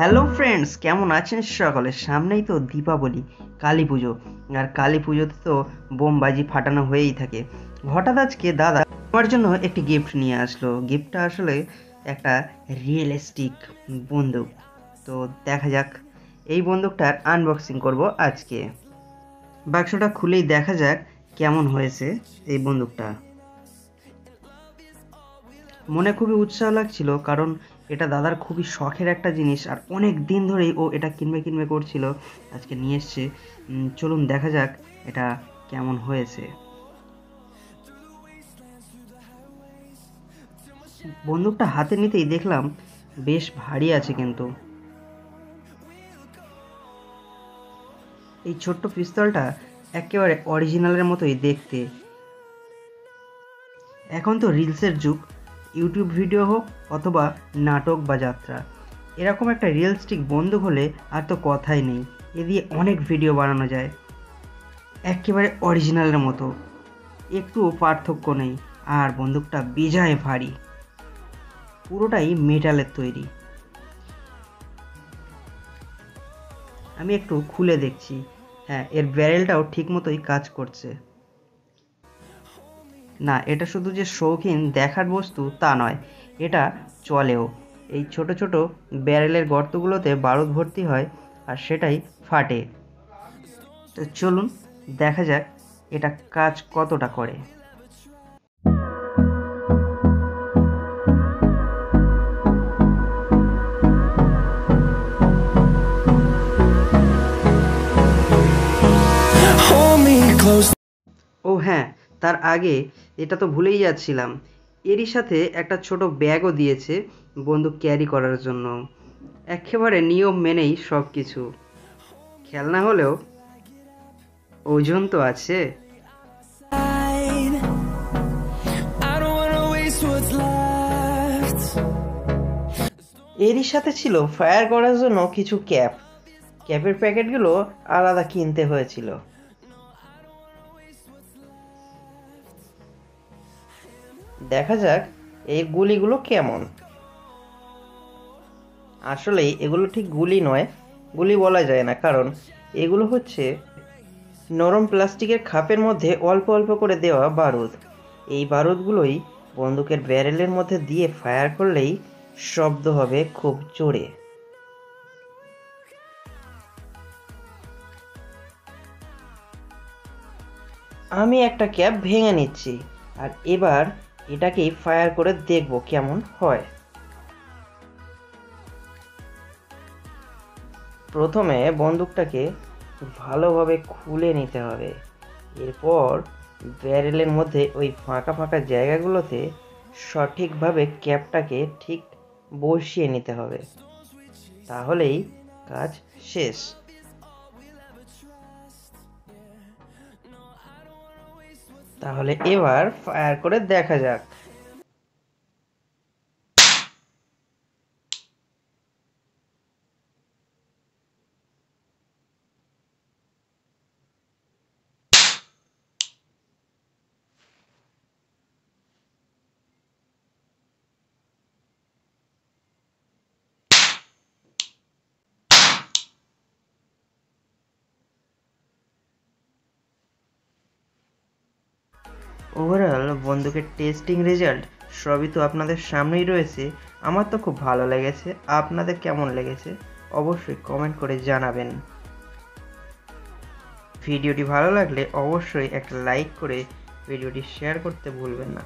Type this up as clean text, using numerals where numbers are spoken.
Hello friends, কেমন আছেন সকলে? সামনেই তো দীপাবলি, কালী পুজো। আর কালী পুজোতে তো বোমবাজি ফাটানো হয়েই থাকে। হঠাৎ আজকে দাদা আমার জন্য একটি গিফট নিয়ে আসলো। গিফটটা আসলে একটা রিয়েলিস্টিক বন্দুক। তো দেখা যাক, এই বন্দুকটার আনবক্সিং করব আজকে। বাক্সটা খুলেই দেখা যাক কেমন হয়েছে এই বন্দুকটা। মনে খুবই উৎসাহ লাগছিল, কারণ এটা দাদার খুবই শখের একটা জিনিস, আর অনেক দিন ধরেই ও এটা কিনবে কিনবে করছিল। আজকে নিয়ে এসছে। চলুন দেখা যাক এটা কেমন হয়েছে। বন্দুকটা হাতে নিতেই দেখলাম বেশ ভারী আছে, কিন্তু এই ছোট্ট পিস্তলটা একেবারে অরিজিনালের মতোই দেখতে। এখন তো রিলসের যুগ, ইউটিউব ভিডিও হোক অথবা নাটক বা যাত্রা, এরকম একটা রিয়েলিস্টিক বন্দুক হলে আর তো কথাই নেই। এ দিয়ে অনেক ভিডিও বানানো যায়, একেবারে অরিজিনালের মতো, একটুও পার্থক্য নেই। আর বন্দুকটা বেজায় ভারী, পুরোটাই মেটালের তৈরি। আমি একটু খুলে দেখছি। হ্যাঁ, এর ব্যারেলটাও ঠিক মতোই কাজ করছে। না, এটা শুধু যে শৌখিন দেখার বস্তু তা নয়, এটা চলেও। এই ছোট ছোট ব্যারেলের গর্তগুলোতে বারুদ ভর্তি হয়, আর সেটাই ফাটে। তো চলুন দেখা যাক এটা কাজ কতটা করে। ও হ্যাঁ, তার আগে এটা তো ভুলেই যাচ্ছিলাম, এরই সাথে একটা ছোট ব্যাগও দিয়েছে বন্দুক ক্যারি করার জন্য। একেবারে নিয়ম মেনেই সব কিছু। খেলনা হলেও ওজন তো আছে। এরই সাথে ছিল ফায়ার করার জন্য কিছু ক্যাপ। ক্যাপের প্যাকেটগুলো আলাদা কিনতে হয়েছিল। দেখা যাক এই গুলিগুলো কেমন। আসলে এগুলো ঠিক গুলি নয়, গুলি বলা যায় না, কারণ এগুলো হচ্ছে নরম প্লাস্টিকের খাপের মধ্যে অল্প অল্প করে দেওয়া বারুদ। এই বারুদগুলোই বন্দুকের ব্যারেলের মধ্যে দিয়ে ফায়ার করলেই শব্দ হবে খুব জোরে। আমি একটা ক্যাপ ভেঙে নিচ্ছি, আর এবার এটাকেই ফায়ার করে দেখব কেমন হয়। প্রথমে বন্দুকটাকে ভালোভাবে খুলে নিতে হবে। এরপর ব্যারেলের মধ্যে ওই ফাঁকা ফাঁকা জায়গাগুলোতে সঠিকভাবে ক্যাপটাকে ঠিক বসিয়ে নিতে হবে, তাহলেই কাজ শেষ। তাহলে এবার ফায়ার করে দেখা যাক। ওভারঅল বন্দুকের টেস্টিং রেজাল্ট সবই তো আপনাদের সামনেই রয়েছে। আমার তো খুব ভালো লেগেছে, আপনাদের কেমন লেগেছে অবশ্যই কমেন্ট করে জানাবেন। ভিডিওটি ভালো লাগলে অবশ্যই একটা লাইক করে ভিডিওটি শেয়ার করতে ভুলবেন না।